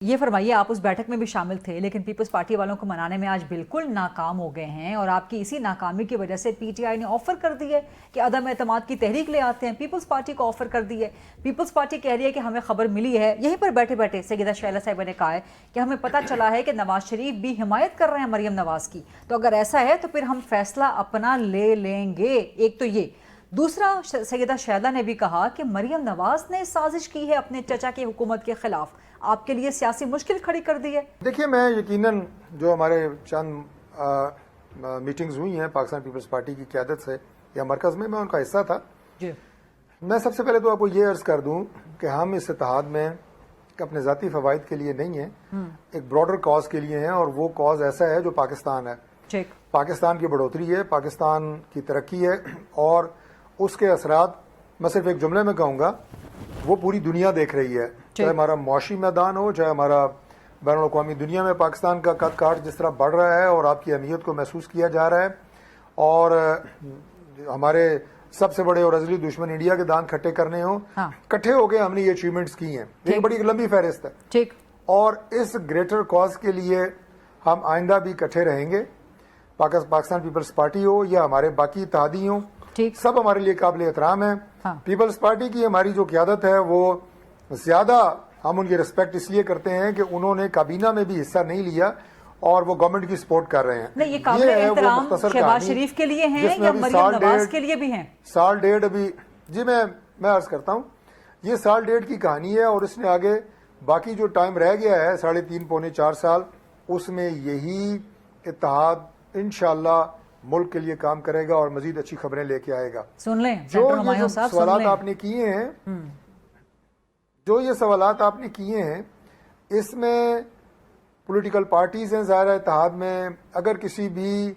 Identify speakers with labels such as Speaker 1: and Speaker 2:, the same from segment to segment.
Speaker 1: یہ فرمائیے، آپ اس بیٹھک میں بھی شامل تھے لیکن پیپلز پارٹی والوں کو منانے میں آج بالکل ناکام ہو گئے ہیں، اور آپ کی اسی ناکامی کی وجہ سے پی ٹی آئی نے آفر کر دی ہے کہ عدم اعتماد کی تحریک لے آتے ہیں۔ پیپلز پارٹی کو آفر کر دی ہے، پیپلز پارٹی کہہ رہی ہے کہ ہمیں خبر ملی ہے، یہیں پر بیٹھے بیٹھے سیدہ شہلا صاحبہ نے کہا ہے کہ ہمیں پتہ چلا ہے کہ نواز شریف بھی حمایت کر رہے ہیں مریم نواز کی، تو اگر ایسا ہے تو پھر ہم فیصلہ اپنا لے لیں گے۔ ایک تو یہ، دوسرا سیدہ شہلا نے بھی کہا کہ مریم نواز نے سازش کی ہے اپنے چچا کی حکومت کے خلاف، آپ کے لیے سیاسی مشکل کھڑی کر دی ہے۔
Speaker 2: دیکھیے، میں یقیناً جو ہمارے چند میٹنگز ہوئی ہیں پاکستان پیپلز پارٹی کی قیادت سے یا مرکز میں ان کا حصہ تھا،
Speaker 1: جی
Speaker 2: میں سب سے پہلے تو آپ کو یہ عرض کر دوں کہ ہم اس اتحاد میں اپنے ذاتی فوائد کے لیے نہیں ہیں، ایک براڈر کاز کے لیے ہیں، اور وہ کاز ایسا ہے جو پاکستان ہے، پاکستان کی بڑھوتری ہے، پاکستان کی ترقی ہے، اور اس کے اثرات میں صرف ایک جملے میں کہوں گا وہ پوری دنیا دیکھ رہی ہے، چاہے ہمارا معاشی میدان ہو، چاہے ہمارا بین الاقوامی دنیا میں پاکستان کا قد کاٹ جس طرح بڑھ رہا ہے اور آپ کی اہمیت کو محسوس کیا جا رہا ہے، اور ہمارے سب سے بڑے اور ازلی دشمن انڈیا کے دانت کھٹے کرنے ہوں، کٹھے ہو کے ہم نے یہ اچیومنٹس کی ہیں، یہ بڑی لمبی فہرست ہے، اور اس گریٹر کاز کے لیے ہم آئندہ بھی کٹھے رہیں گے، پاکستان پیپلز پارٹی ہو یا ہمارے باقی اتحادی ہوں، سب ہمارے لیے قابل احترام ہیں۔ پیپلز پارٹی کی ہماری جو قیادت ہے وہ زیادہ ہم ان کی ریسپیکٹ اس لیے کرتے ہیں کہ انہوں نے کابینہ میں بھی حصہ نہیں لیا اور وہ گورنمنٹ کی سپورٹ کر رہے ہیں۔
Speaker 1: نہیں، یہ قابل احترام شہباز شریف کے لیے ہیں یا مریم نواز کے لیے بھی ہیں؟
Speaker 2: سال ڈیڑھ ابھی جی میں عرض کرتا ہوں، یہ سال ڈیڑھ کی کہانی ہے، اور اس نے آگے باقی جو ٹائم رہ گیا ہے 3.5 پونے 4 سال، اس میں یہی اتحاد انشاءاللہ ملک کے لیے کام کرے گا اور مزید اچھی خبریں لے کے آئے گا۔
Speaker 1: سن لیں
Speaker 2: جو یہ سوالات آپ نے کیے ہیں، اس میں پولیٹیکل پارٹیز ہیں، ظاہر اتحاد میں اگر کسی بھی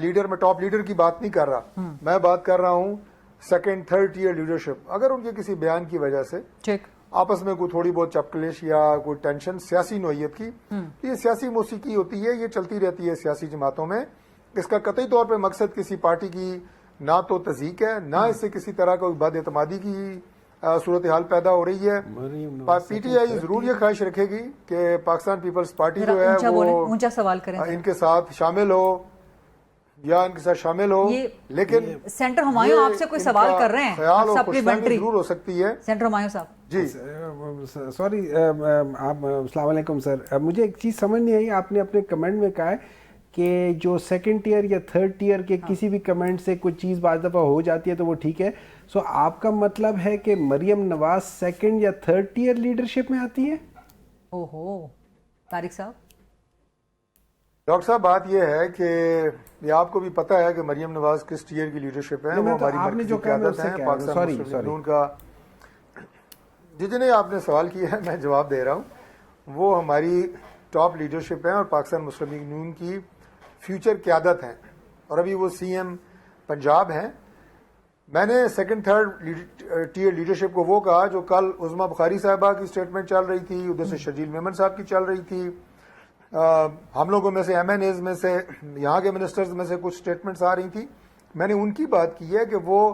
Speaker 2: لیڈر، میں ٹاپ لیڈر کی بات نہیں کر رہا، میں بات کر رہا ہوں سیکنڈ تھرڈ ٹیئر لیڈرشپ، اگر ان کے کسی بیان کی وجہ سے آپس میں کوئی تھوڑی بہت چپکلش یا کوئی ٹینشن سیاسی نوعیت کی، یہ سیاسی موسیقی ہوتی ہے، یہ چلتی رہتی ہے سیاسی جماعتوں میں، اس کا قطعی طور پہ مقصد کسی پارٹی کی نہ تو تضحیق ہے، نہ اس سے کسی طرح کا بد اعتمادی کی صورتحال پیدا ہو رہی ہے۔ پی ٹی آئی ضرور یہ خواہش رکھے گی کہ پاکستان پیپلز پارٹی جو ہے وہ
Speaker 1: اونچا سوال کریں،
Speaker 2: ان کے ساتھ شامل ہو یا ان کے ساتھ شامل ہو، لیکن
Speaker 1: سینٹر ہمایوں آپ سے کوئی سوال کر رہے ہیں،
Speaker 2: خیال اور خوشفہمی ضرور ہو سکتی ہے۔
Speaker 1: سینٹر ہمایوں صاحب
Speaker 2: جی
Speaker 3: سوری، آپ السلام علیکم سر، مجھے ایک چیز سمجھ نہیں آئی، آپ نے اپنے کمنٹ میں کہا ہے کہ جو سیکنڈ ٹیئر یا تھرڈ ٹیئر کے کسی بھی کمنٹ سے کوئی چیز بعض دفعہ ہو جاتی ہے تو وہ ٹھیک ہے، سو آپ کا مطلب ہے کہ مریم نواز سیکنڈ یا تھرڈ ٹیئر لیڈرشپ میں آتی ہے؟
Speaker 1: اوہو، طارق صاحب۔
Speaker 2: ڈاکٹر صاحب، بات یہ ہے کہ یہ آپ کو بھی پتہ ہے کہ مریم نواز کس ٹیئر کی لیڈرشپ ہے، وہ ہماری مرکزی قیادت ہے، پاکستان مسلم لیگ کا۔ جتنے آپ نے سوال کیا ہے میں جواب دے رہا ہوں، وہ ہماری ٹاپ لیڈرشپ ہے اور پاکستان مسلم لیگ نون کی فیوچر قیادت ہیں، اور ابھی وہ سی ایم پنجاب ہیں۔ میں نے سیکنڈ تھرڈ ٹیئر لیڈرشپ کو وہ کہا جو کل عظمیٰ بخاری صاحبہ کی سٹیٹمنٹ چل رہی تھی، ادھر سے شرجیل میمن صاحب کی چل رہی تھی، ہم لوگوں میں سے ایم این ایز میں سے یہاں کے منسٹرز میں سے کچھ سٹیٹمنٹس آ رہی تھی، میں نے ان کی بات کی ہے کہ وہ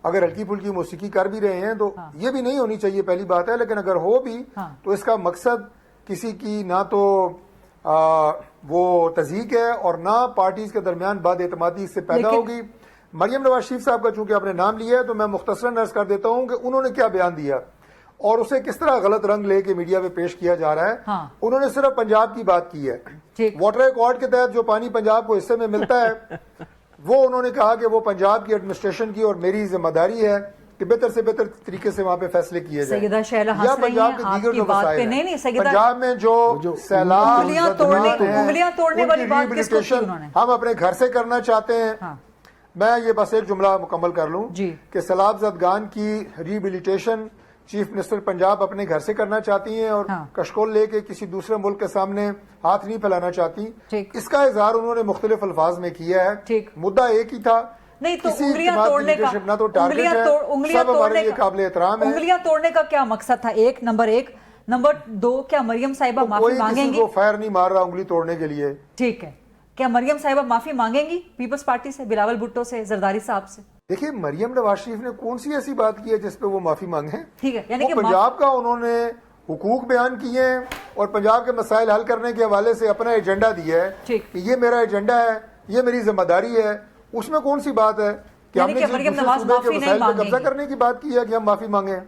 Speaker 2: اگر ہلکی پھلکی موسیقی کر بھی رہے ہیں تو یہ بھی نہیں ہونی چاہیے، پہلی بات ہے، لیکن اگر ہو بھی تو اس کا مقصد کسی کی نہ تو وہ تضحیق ہے اور نہ پارٹیز کے درمیان بد اعتمادی اس سے پیدا ہوگی۔ مریم نواز شریف صاحب کا چونکہ آپ نے نام لیا ہے تو میں مختصراً عرض کر دیتا ہوں کہ انہوں نے کیا بیان دیا اور اسے کس طرح غلط رنگ لے کے میڈیا پہ پیش کیا جا رہا ہے۔ انہوں نے صرف پنجاب کی بات کی ہے، واٹر ایکارڈ کے تحت جو پانی پنجاب کو حصے میں ملتا ہے وہ انہوں نے کہا کہ وہ پنجاب کی ایڈمنسٹریشن کی اور میری ذمہ داری ہے کہ بہتر سے بہتر طریقے سے وہاں پہ فیصلے کیے جائیں،
Speaker 1: سیدہ شہلا ہنس رہی ہیں آپ کی بات پہ۔ نہیں سیدہ،
Speaker 2: پنجاب میں جو سیلاب،
Speaker 1: انگلیاں توڑنے والی بات کس کو کی انہوں نے؟
Speaker 2: ہم اپنے گھر سے کرنا چاہتے ہیں۔ میں یہ بس ایک جملہ مکمل کر لوں کہ سیلاب زدگان کی ریہیبلیٹیشن چیف منسٹر پنجاب اپنے گھر سے کرنا چاہتی ہیں اور کشکول لے کے کسی دوسرے ملک کے سامنے ہاتھ نہیں پھیلانا چاہتی، اس کا اظہار انہوں نے مختلف الفاظ میں کیا ہے، مدعا ایک ہی تھا،
Speaker 1: نہیں تو انگلیاں توڑنے کا، انگلیاں توڑنے کا کیا مقصد تھا؟ ایک نمبر دو، کیا مریم صاحبہ معافی مانگیں گی؟
Speaker 2: کوئی فائر نہیں مار رہا انگلی توڑنے کے لیے،
Speaker 1: ٹھیک ہے، کیا مریم صاحبہ معافی مانگیں گی پیپلز پارٹی سے، بلاول بھٹو سے، زرداری صاحب سے؟
Speaker 2: دیکھیے، مریم نواز شریف نے کون سی ایسی بات کی ہے جس پہ وہ معافی مانگیں؟
Speaker 1: ٹھیک ہے، یعنی کہ
Speaker 2: پنجاب کا انہوں نے حقوق بیان کیے ہیں اور پنجاب کے مسائل حل کرنے کے حوالے سے اپنا ایجنڈا دیا ہے
Speaker 1: ٹھیک.
Speaker 2: کہ یہ میرا ایجنڈا ہے, یہ میری ذمہ داری ہے, اس میں کون سی بات ہے کہ ہم نے
Speaker 1: یعنی کہ مریم نواز
Speaker 2: صوبے کے
Speaker 1: معافی نہیں
Speaker 2: مسائل پہ
Speaker 1: مانگیں
Speaker 2: قبضہ
Speaker 1: گی.
Speaker 2: کرنے کی بات کی ہے کہ ہم معافی مانگیں.